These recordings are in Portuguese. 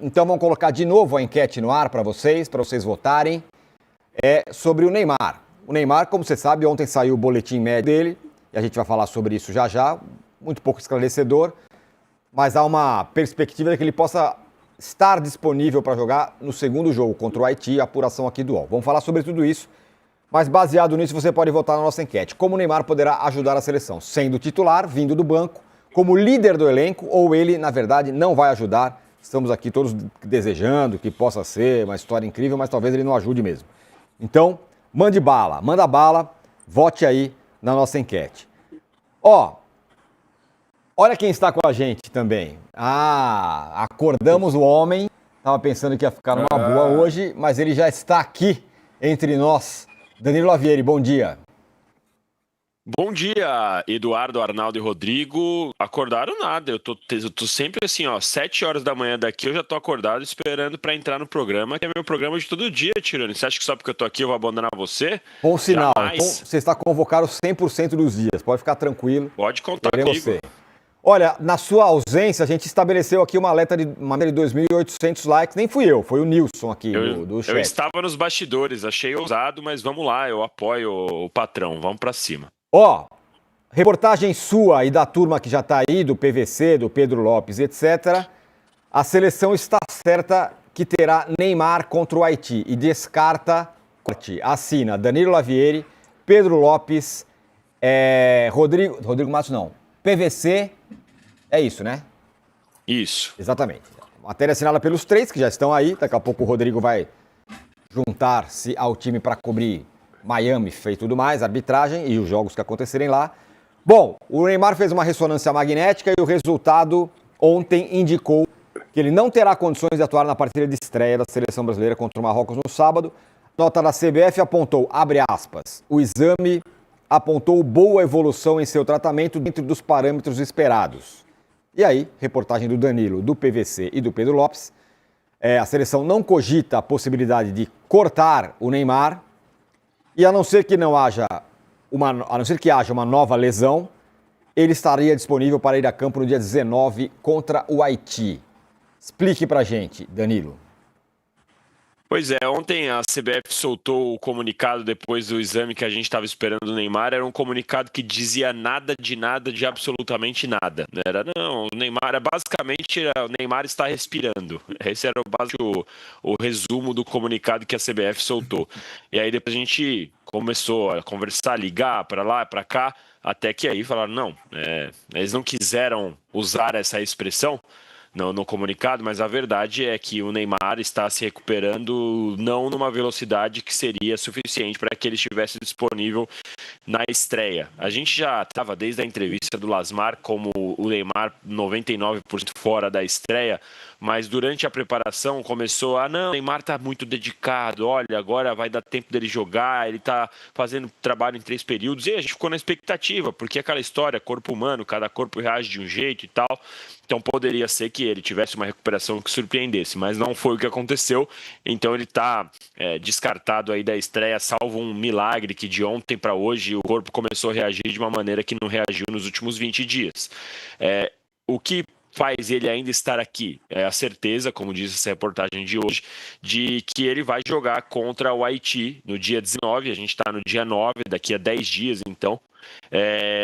Então vamos colocar de novo a enquete no ar para vocês votarem. É sobre o Neymar. O Neymar, como você sabe, ontem saiu o boletim médico dele, e a gente vai falar sobre isso já já, muito pouco esclarecedor, mas há uma perspectiva de que ele possa estar disponível para jogar no segundo jogo contra o Haiti, a apuração aqui do UOL. Vamos falar sobre tudo isso, mas baseado nisso você pode votar na nossa enquete. Como o Neymar poderá ajudar a seleção? Sendo titular, vindo do banco, como líder do elenco, ou ele, na verdade, não vai ajudar? Estamos aqui todos desejando que possa ser uma história incrível, mas talvez ele não ajude mesmo. Então, manda bala, vote aí na nossa enquete. Olha quem está com a gente também. Acordamos o homem, estava pensando que ia ficar numa boa hoje, mas ele já está aqui entre nós. Danilo Lavieri, bom dia. Bom dia, Eduardo, Arnaldo e Rodrigo. Acordaram nada, eu tô sempre assim, 7 horas da manhã daqui eu já tô acordado esperando para entrar no programa, que é meu programa de todo dia, Tirone. Você acha que só porque eu tô aqui eu vou abandonar você? Bom sinal, Jamais. Então você está convocado 100% dos dias, pode ficar tranquilo. Pode contar comigo. Você. Olha, na sua ausência, a gente estabeleceu aqui uma meta de 2.800 likes, nem fui eu, foi o Nilson aqui do chat. Eu estava nos bastidores, achei ousado, mas vamos lá, eu apoio o patrão, vamos para cima. Reportagem sua e da turma que já está aí, do PVC, do Pedro Lopes, etc. A seleção está certa que terá Neymar contra o Haiti e descarta, assina Danilo Lavieri, Pedro Lopes, Rodrigo Matos não, PVC, é isso, né? Isso. Exatamente. Matéria assinada pelos três que já estão aí, daqui a pouco o Rodrigo vai juntar-se ao time para cobrir Miami e tudo mais, arbitragem e os jogos que acontecerem lá. Bom, o Neymar fez uma ressonância magnética e o resultado ontem indicou que ele não terá condições de atuar na partida de estreia da seleção brasileira contra o Marrocos no sábado. Nota da CBF apontou, abre aspas, o exame apontou boa evolução em seu tratamento dentro dos parâmetros esperados. E aí, reportagem do Danilo, do PVC e do Pedro Lopes, a seleção não cogita a possibilidade de cortar o Neymar, e a não ser que haja uma nova lesão, ele estaria disponível para ir a campo no dia 19 contra o Haiti. Explique pra gente, Danilo. Pois é, ontem a CBF soltou o comunicado depois do exame que a gente estava esperando do Neymar. Era um comunicado que dizia nada, de absolutamente nada. O Neymar, basicamente, o Neymar está respirando. Esse era o resumo do comunicado que a CBF soltou. E aí depois a gente começou a conversar, ligar para lá, para cá, até que aí falaram, não, eles não quiseram usar essa expressão no comunicado, mas a verdade é que o Neymar está se recuperando não numa velocidade que seria suficiente para que ele estivesse disponível na estreia. A gente já estava desde a entrevista do Lasmar como o Neymar 99% fora da estreia, mas durante a preparação começou o Neymar está muito dedicado, olha, agora vai dar tempo dele jogar, ele está fazendo trabalho em 3 períodos, e a gente ficou na expectativa, porque aquela história, corpo humano, cada corpo reage de um jeito e tal, então poderia ser que ele tivesse uma recuperação que surpreendesse, mas não foi o que aconteceu, então ele está descartado aí da estreia, salvo um milagre que de ontem para hoje o corpo começou a reagir de uma maneira que não reagiu nos últimos 20 dias. O que faz ele ainda estar aqui é a certeza, como diz essa reportagem de hoje, de que ele vai jogar contra o Haiti no dia 19, a gente está no dia 9, daqui a 10 dias então.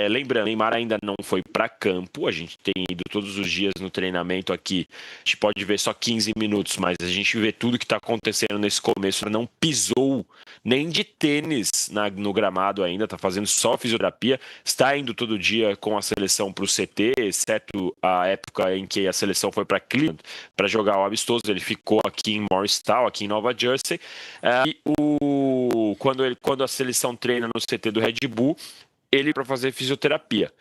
Lembrando, Neymar ainda não foi para campo, a gente tem ido todos os dias no treinamento aqui, a gente pode ver só 15 minutos, mas a gente vê tudo que está acontecendo nesse começo, não pisou nem de tênis no gramado ainda, está fazendo só fisioterapia, está indo todo dia com a seleção para o CT, exceto a época em que a seleção foi para Cleveland para jogar o amistoso, ele ficou aqui em Morristown, aqui em Nova Jersey, quando a seleção treina no CT do Red Bull, ele para fazer fisioterapia.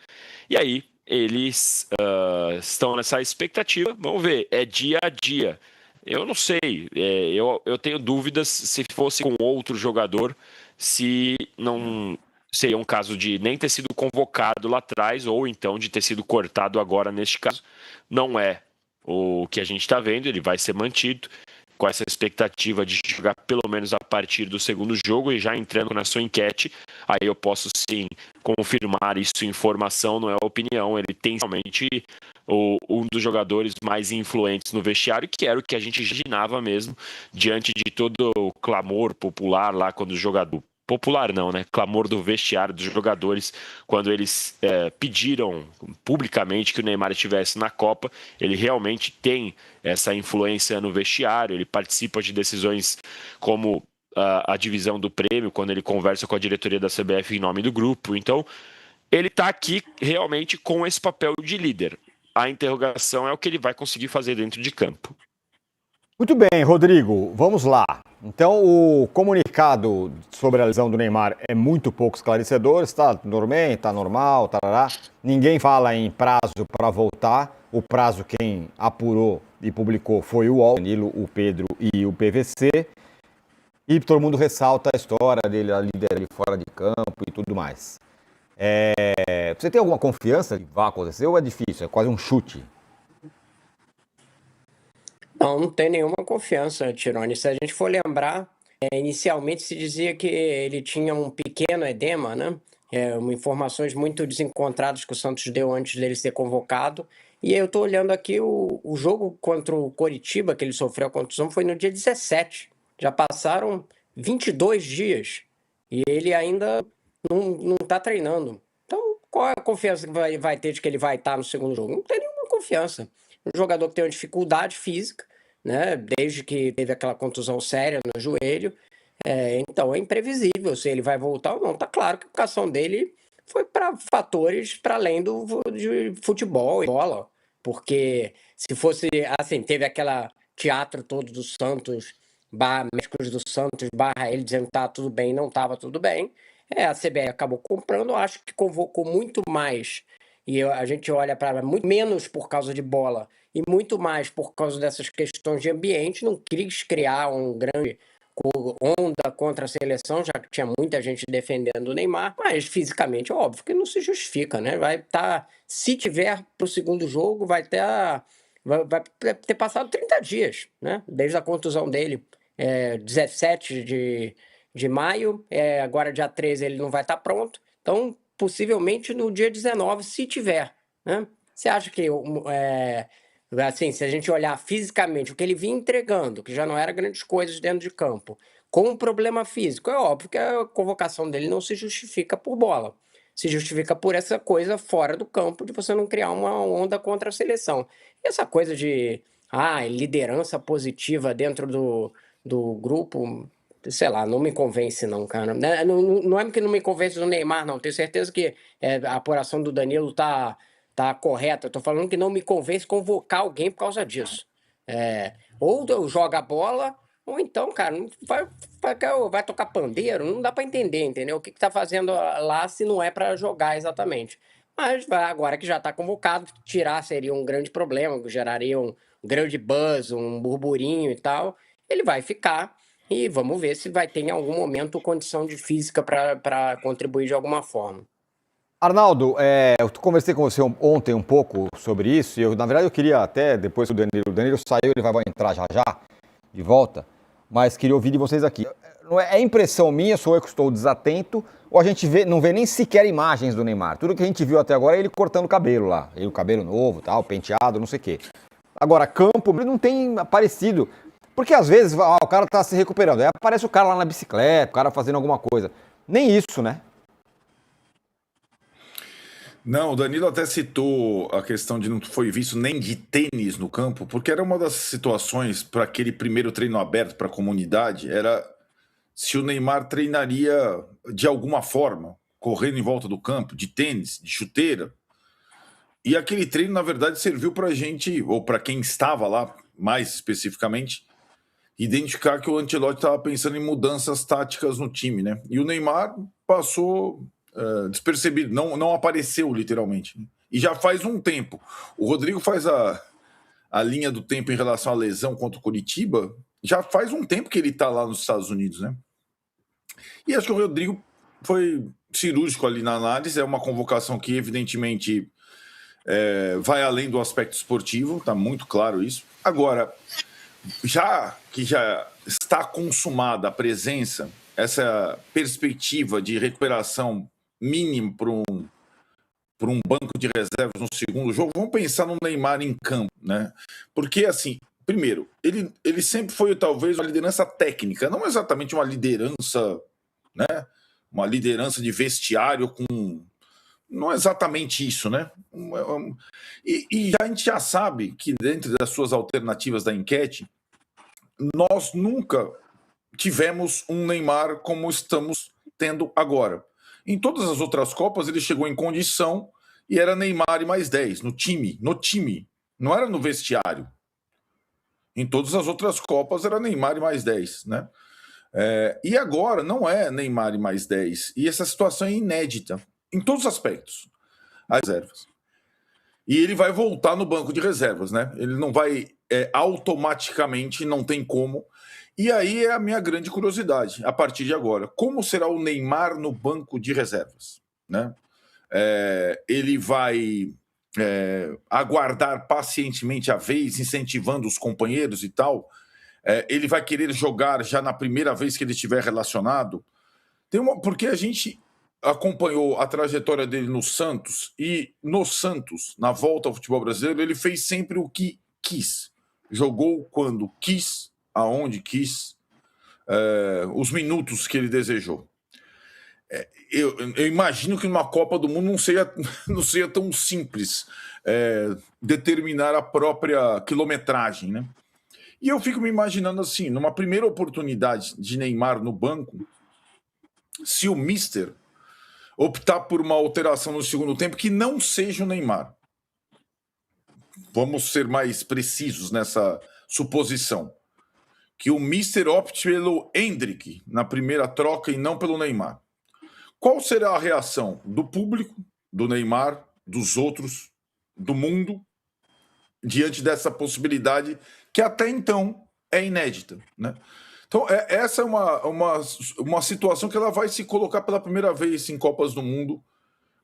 E aí, eles estão nessa expectativa. Vamos ver, é dia a dia. Eu não sei, eu tenho dúvidas se fosse com outro jogador, se não seria um caso de nem ter sido convocado lá atrás, ou então de ter sido cortado agora neste caso. Não é o que a gente está vendo, ele vai ser mantido. com essa expectativa de jogar pelo menos a partir do segundo jogo. E já entrando na sua enquete, aí eu posso sim confirmar isso, informação, não é opinião. Ele tem realmente um dos jogadores mais influentes no vestiário, que era o que a gente imaginava mesmo, diante de todo o clamor popular lá, quando o jogador... Popular não, né? Clamor do vestiário dos jogadores, quando eles pediram publicamente que o Neymar estivesse na Copa. Ele realmente tem essa influência no vestiário, ele participa de decisões como a divisão do prêmio, quando ele conversa com a diretoria da CBF em nome do grupo. Então, ele está aqui realmente com esse papel de líder. A interrogação é o que ele vai conseguir fazer dentro de campo. Muito bem, Rodrigo, vamos lá. Então, o comunicado sobre a lesão do Neymar é muito pouco esclarecedor, está dormente, está normal, tarará. Ninguém fala em prazo para voltar. O prazo quem apurou e publicou foi o UOL, o Danilo, o Pedro e o PVC. E todo mundo ressalta a história dele, a líder ali fora de campo e tudo mais. Você tem alguma confiança que vai acontecer ou é difícil? É quase um chute? Não tem nenhuma confiança, Tirone. Se a gente for lembrar, inicialmente se dizia que ele tinha um pequeno edema, né? Informações muito desencontradas que o Santos deu antes dele ser convocado. E eu estou olhando aqui o jogo contra o Coritiba, que ele sofreu a contusão, foi no dia 17. Já passaram 22 dias e ele ainda não está treinando. Então, qual é a confiança que vai ter de que ele vai estar no segundo jogo? Não tem nenhuma confiança. Um jogador que tem uma dificuldade física, né, desde que teve aquela contusão séria no joelho, então é imprevisível se ele vai voltar ou não. Tá claro que a vocação dele foi para fatores para além de futebol e bola, porque se fosse assim, teve aquela teatro todo do Santos, médicos do Santos, ele dizendo que tá tudo bem, não estava tudo bem. A CBF acabou comprando, acho que convocou muito mais. E a gente olha para muito menos por causa de bola e muito mais por causa dessas questões de ambiente. Não quis criar um grande onda contra a seleção, já que tinha muita gente defendendo o Neymar, mas fisicamente é óbvio que não se justifica, né? Vai estar, se tiver para o segundo jogo, vai ter passado 30 dias, né? Desde a contusão dele, 17 de maio, agora dia 13 ele não vai estar pronto, então possivelmente no dia 19, se tiver, né? Você acha que, assim, se a gente olhar fisicamente o que ele vinha entregando, que já não era grandes coisas dentro de campo, com um problema físico, é óbvio que a convocação dele não se justifica por bola. Se justifica por essa coisa fora do campo, de você não criar uma onda contra a seleção. E essa coisa de liderança positiva dentro do grupo, sei lá, não me convence não, cara. Não é que não me convence do Neymar, não. Tenho certeza que a apuração do Danilo tá correta. Eu tô falando que não me convence convocar alguém por causa disso. Ou joga a bola, ou então, cara, vai tocar pandeiro, não dá para entender, entendeu? O que tá fazendo lá se não é para jogar exatamente. Mas agora que já tá convocado, tirar seria um grande problema, geraria um grande buzz, um burburinho e tal. Ele vai ficar e vamos ver se vai ter em algum momento condição de física para contribuir de alguma forma. Arnaldo, eu conversei com você ontem um pouco sobre isso, e na verdade eu queria até, depois que o Danilo saiu, ele vai entrar já de volta, mas queria ouvir de vocês aqui. É impressão minha, sou eu que estou desatento, ou a gente não vê nem sequer imagens do Neymar? Tudo que a gente viu até agora é ele cortando o cabelo lá, o cabelo novo, tal, penteado, não sei o quê. Agora, campo, ele não tem aparecido, porque às vezes o cara tá se recuperando, aí aparece o cara lá na bicicleta, o cara fazendo alguma coisa. Nem isso, né? Não, o Danilo até citou a questão de não foi visto nem de tênis no campo, porque era uma das situações para aquele primeiro treino aberto para a comunidade, era se o Neymar treinaria de alguma forma, correndo em volta do campo, de tênis, de chuteira. E aquele treino, na verdade, serviu para a gente, ou para quem estava lá, mais especificamente, identificar que o Ancelotti estava pensando em mudanças táticas no time, né? E o Neymar passou despercebido, não apareceu literalmente. Né? E já faz um tempo. O Rodrigo faz a linha do tempo em relação à lesão contra o Coritiba, já faz um tempo que ele está lá nos Estados Unidos, né? E acho que o Rodrigo foi cirúrgico ali na análise, é uma convocação que evidentemente vai além do aspecto esportivo, está muito claro isso. Agora, já que já está consumada a presença, essa perspectiva de recuperação mínima para um banco de reservas no segundo jogo, vamos pensar no Neymar em campo, né? Porque, assim, primeiro, ele sempre foi talvez uma liderança técnica, não exatamente uma liderança, né? Uma liderança de vestiário com... Não é exatamente isso, né? E a gente já sabe que dentro das suas alternativas da enquete, nós nunca tivemos um Neymar como estamos tendo agora. Em todas as outras Copas, ele chegou em condição e era Neymar e mais 10 no time, não era no vestiário. Em todas as outras Copas era Neymar e mais 10, né? E agora não é Neymar e mais 10. E essa situação é inédita em todos os aspectos. As reservas. E ele vai voltar no banco de reservas, né? Ele não vai automaticamente, não tem como. E aí é a minha grande curiosidade, a partir de agora. Como será o Neymar no banco de reservas? Né? Ele vai aguardar pacientemente a vez, incentivando os companheiros e tal? Ele vai querer jogar já na primeira vez que ele estiver relacionado? Porque a gente acompanhou a trajetória dele no Santos, e no Santos, na volta ao futebol brasileiro, ele fez sempre o que quis. Jogou quando quis, aonde quis, os minutos que ele desejou. Eu imagino que numa Copa do Mundo não seja tão simples determinar a própria quilometragem, né? E eu fico me imaginando assim, numa primeira oportunidade de Neymar no banco, se o Mister optar por uma alteração no segundo tempo que não seja o Neymar. Vamos ser mais precisos nessa suposição. Que o Mister opte pelo Endrick na primeira troca e não pelo Neymar. Qual será a reação do público, do Neymar, dos outros, do mundo, diante dessa possibilidade que até então é inédita, né? Então, essa é uma situação que ela vai se colocar pela primeira vez em Copas do Mundo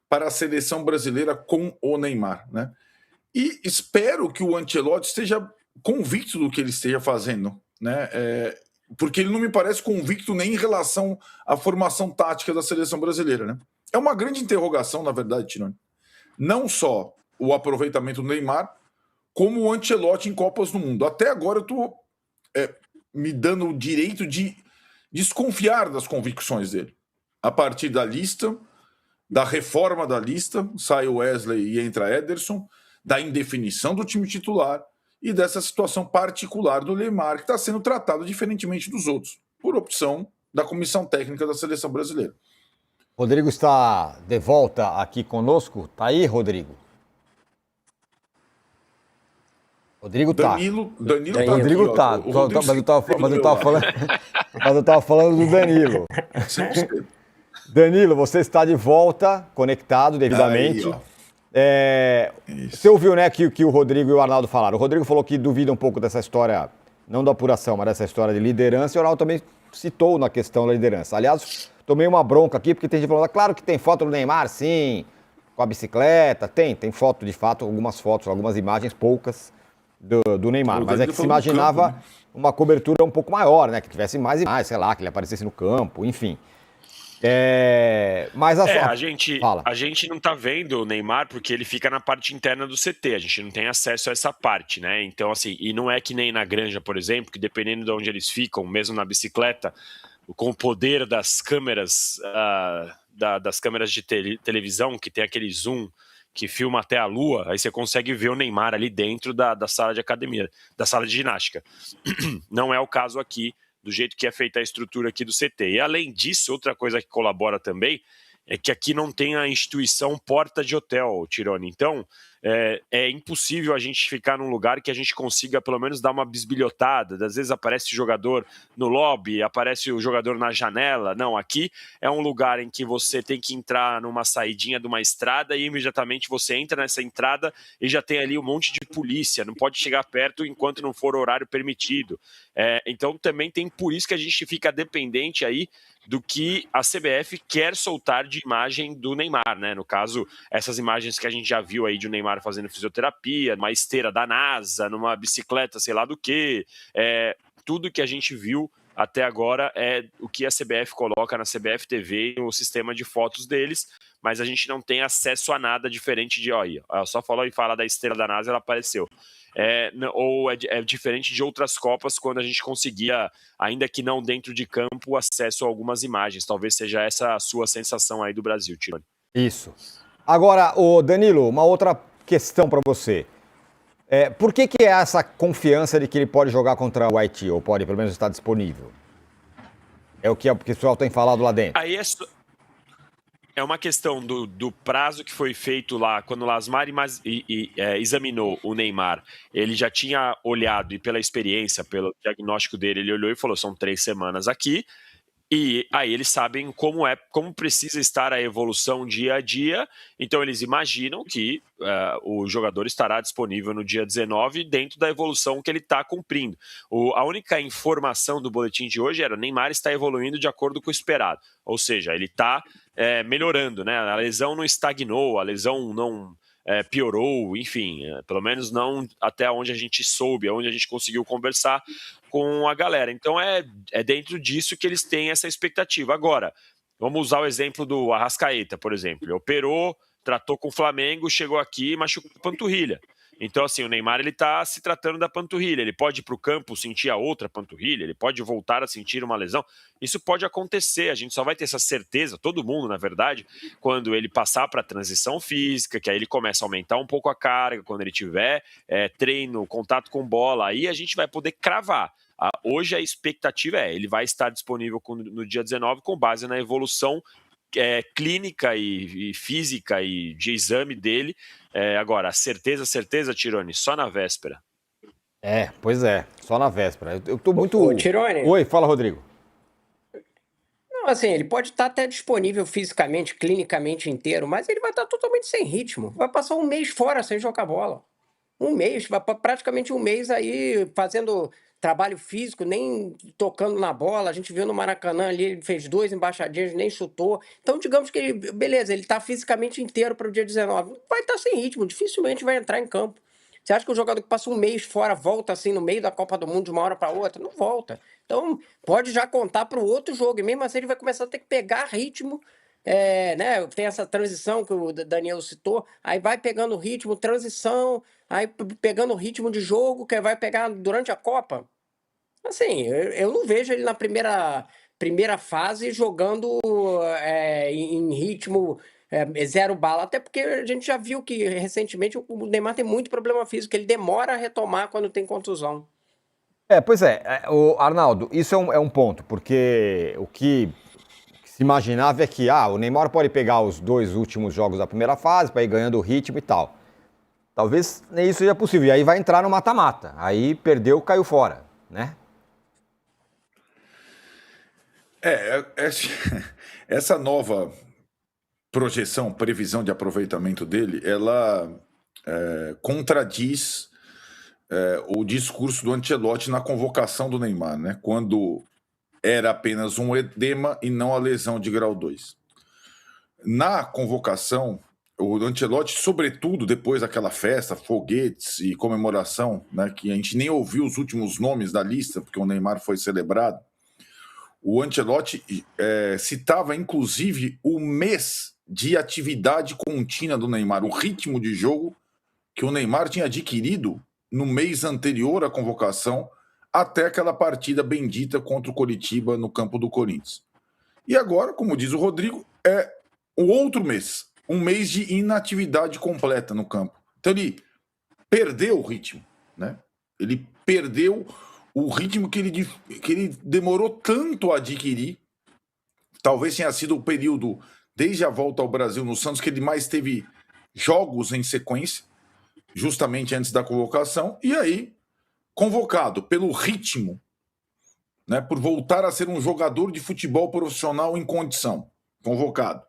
para a seleção brasileira com o Neymar, né? E espero que o Ancelotti esteja convicto do que ele esteja fazendo, né? Porque ele não me parece convicto nem em relação à formação tática da seleção brasileira, né? É uma grande interrogação, na verdade, Tironi. Não só o aproveitamento do Neymar, como o Ancelotti em Copas do Mundo. Até agora eu estou me dando o direito de desconfiar das convicções dele. A partir da lista, da reforma da lista, sai o Wesley e entra Ederson, da indefinição do time titular e dessa situação particular do Neymar, que está sendo tratado diferentemente dos outros, por opção da comissão técnica da seleção brasileira. Rodrigo está de volta aqui conosco. Tá aí, Rodrigo? Rodrigo tá. Danilo Rodrigo tá. Mas eu tava falando do Danilo. Danilo, você está de volta, conectado devidamente. Aí, você ouviu, né, que o Rodrigo e o Arnaldo falaram. O Rodrigo falou que duvida um pouco dessa história, não da apuração, mas dessa história de liderança. E o Arnaldo também citou na questão da liderança. Aliás, tomei uma bronca aqui, porque tem gente falando, claro que tem foto do Neymar, sim, com a bicicleta. Tem foto, de fato, algumas fotos, algumas imagens, poucas, do Neymar. Mas é que se imaginava campo, né? Uma cobertura um pouco maior, né? Que tivesse mais imagens, sei lá, que ele aparecesse no campo, enfim. Mas a gente não tá vendo o Neymar porque ele fica na parte interna do CT, a gente não tem acesso a essa parte, né? Então, assim, e não é que nem na Granja, por exemplo, que dependendo de onde eles ficam, mesmo na bicicleta, com o poder das câmeras, das câmeras de televisão, que tem aquele zoom que filma até a lua, aí você consegue ver o Neymar ali dentro da sala de academia, da sala de ginástica. Não é o caso aqui, do jeito que é feita a estrutura aqui do CT. E além disso, outra coisa que colabora também é que aqui não tem a instituição porta de hotel, Tironi. Então, é impossível a gente ficar num lugar que a gente consiga pelo menos dar uma bisbilhotada. Às vezes aparece o jogador no lobby, aparece o jogador na janela. Não, aqui é um lugar em que você tem que entrar numa saidinha de uma estrada e imediatamente você entra nessa entrada e já tem ali um monte de polícia. Não pode chegar perto enquanto não for horário permitido. Então também tem por isso que a gente fica dependente aí do que a CBF quer soltar de imagem do Neymar, né? No caso, essas imagens que a gente já viu aí de o Neymar Neymar fazendo fisioterapia, numa esteira da NASA, numa bicicleta, sei lá do que. Tudo que a gente viu até agora é o que a CBF coloca na CBF TV, o sistema de fotos deles, mas a gente não tem acesso a nada diferente de, olha, só falou e fala da esteira da NASA, ela apareceu. Ou é diferente de outras Copas, quando a gente conseguia, ainda que não dentro de campo, acesso a algumas imagens. Talvez seja essa a sua sensação aí do Brasil, Tironi. Isso. Agora, o Danilo, uma outra questão para você. Por que é essa confiança de que ele pode jogar contra o Haiti, ou pode pelo menos estar disponível? É o que o pessoal tem falado lá dentro. Aí é uma questão do prazo que foi feito lá, quando o Lasmar examinou o Neymar. Ele já tinha olhado, e pela experiência, pelo diagnóstico dele, ele olhou e falou, são 3 semanas aqui. E aí eles sabem como precisa estar a evolução dia a dia, então eles imaginam que o jogador estará disponível no dia 19 dentro da evolução que ele está cumprindo. A única informação do boletim de hoje era: Neymar está evoluindo de acordo com o esperado, ou seja, ele está melhorando, né? A lesão não estagnou, a lesão não piorou, enfim, pelo menos não até onde a gente soube, onde a gente conseguiu conversar com a galera. Então é dentro disso que eles têm essa expectativa. Agora, vamos usar o exemplo do Arrascaeta, por exemplo. Ele operou, tratou com o Flamengo, chegou aqui e machucou a panturrilha. Então, assim, o Neymar ele está se tratando da panturrilha. Ele pode ir para o campo sentir a outra panturrilha, ele pode voltar a sentir uma lesão. Isso pode acontecer, a gente só vai ter essa certeza, todo mundo, na verdade, quando ele passar para a transição física, que aí ele começa a aumentar um pouco a carga, quando ele tiver treino, contato com bola, aí a gente vai poder cravar. Hoje a expectativa ele vai estar disponível no dia 19 com base na evolução clínica e física e de exame dele. Agora, certeza, Tironi, só na véspera. Pois é, só na véspera. Eu tô muito... Ô, Tironi. Oi, fala, Rodrigo. Não, assim, ele pode estar até disponível fisicamente, clinicamente inteiro, mas ele vai estar totalmente sem ritmo. Vai passar um mês fora sem jogar bola. Um mês, praticamente um mês aí fazendo trabalho físico, nem tocando na bola. A gente viu no Maracanã ali, ele fez 2 embaixadinhas, nem chutou. Então, digamos que ele, beleza, ele está fisicamente inteiro para o dia 19. Vai estar sem ritmo, dificilmente vai entrar em campo. Você acha que o jogador que passa um mês fora volta assim no meio da Copa do Mundo de uma hora para outra? Não volta. Então, pode já contar para o outro jogo. E mesmo assim, ele vai começar a ter que pegar ritmo. Né? Tem essa transição que o Daniel citou. Aí vai pegando ritmo, transição, aí pegando ritmo de jogo, que vai pegar durante a Copa. Assim, eu não vejo ele na primeira fase jogando em ritmo 0 bala, até porque a gente já viu que recentemente o Neymar tem muito problema físico, ele demora a retomar quando tem contusão. Pois o Arnaldo, isso é um ponto, porque o que se imaginava é que o Neymar pode pegar os 2 últimos jogos da primeira fase para ir ganhando o ritmo e tal. Talvez nem isso seja possível, e aí vai entrar no mata-mata, aí perdeu, caiu fora, né? Essa nova projeção, previsão de aproveitamento dele, ela contradiz o discurso do Ancelotti na convocação do Neymar, né? Quando era apenas um edema e não a lesão de grau 2. Na convocação, o Ancelotti, sobretudo depois daquela festa, foguetes e comemoração, né, que a gente nem ouviu os últimos nomes da lista, porque o Neymar foi celebrado, o Ancelotti citava, inclusive, o mês de atividade contínua do Neymar, o ritmo de jogo que o Neymar tinha adquirido no mês anterior à convocação, até aquela partida bendita contra o Coritiba no campo do Corinthians. E agora, como diz o Rodrigo, é o outro mês, um mês de inatividade completa no campo. Então ele perdeu o ritmo, né? Ele perdeu o ritmo que ele demorou tanto a adquirir. Talvez tenha sido o período, desde a volta ao Brasil no Santos, que ele mais teve jogos em sequência, justamente antes da convocação, e aí, convocado pelo ritmo, né, por voltar a ser um jogador de futebol profissional em condição, convocado.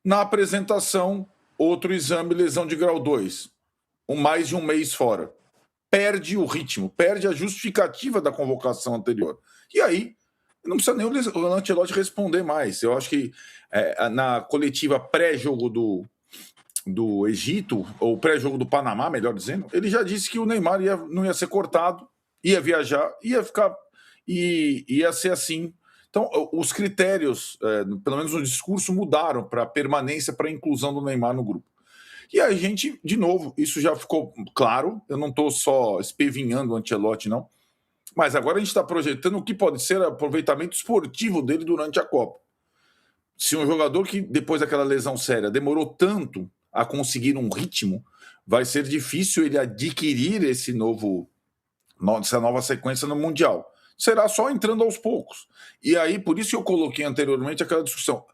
Na apresentação, outro exame, lesão de grau 2, mais de um mês fora. Perde o ritmo, perde a justificativa da convocação anterior. E aí, não precisa nem o Ancelotti responder mais. Eu acho que na coletiva pré-jogo do Egito, ou pré-jogo do Panamá, melhor dizendo, ele já disse que o Neymar não ia ser cortado, ia viajar, ia ficar, e ia ser assim. Então, os critérios, pelo menos no discurso, mudaram para a permanência, para a inclusão do Neymar no grupo. E a gente, de novo, isso já ficou claro, eu não estou só espevinhando o Ancelotti, não, mas agora a gente está projetando o que pode ser o aproveitamento esportivo dele durante a Copa. Se um jogador que, depois daquela lesão séria, demorou tanto a conseguir um ritmo, vai ser difícil ele adquirir essa nova sequência no Mundial. Será só entrando aos poucos. E aí, por isso eu coloquei anteriormente aquela discussão.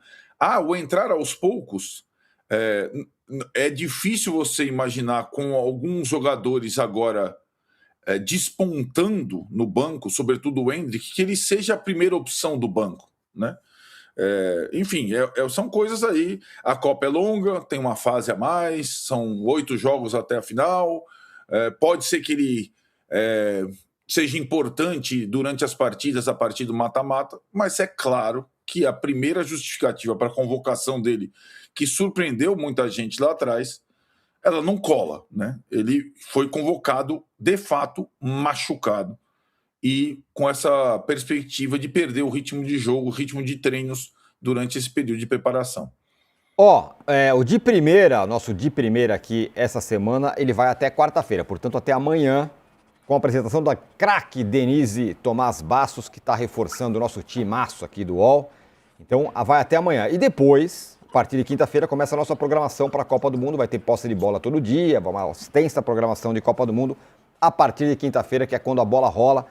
O entrar aos poucos, é difícil você imaginar com alguns jogadores agora despontando no banco, sobretudo o Endrick, que ele seja a primeira opção do banco, né? Enfim, são coisas aí. A Copa é longa, tem uma fase a mais, são 8 jogos até a final. Pode ser que ele seja importante durante as partidas a partir do mata-mata, mas é claro que a primeira justificativa para a convocação dele, que surpreendeu muita gente lá atrás, ela não cola, né? Ele foi convocado, de fato, machucado, e com essa perspectiva de perder o ritmo de jogo, o ritmo de treinos durante esse período de preparação. O de primeira, nosso de primeira aqui essa semana, ele vai até quarta-feira, portanto até amanhã, com a apresentação da craque Denise Tomás Bastos, que está reforçando o nosso timaço aqui do UOL. Então vai até amanhã. E depois, a partir de quinta-feira, começa a nossa programação para a Copa do Mundo. Vai ter posse de bola todo dia, uma extensa programação de Copa do Mundo a partir de quinta-feira, que é quando a bola rola.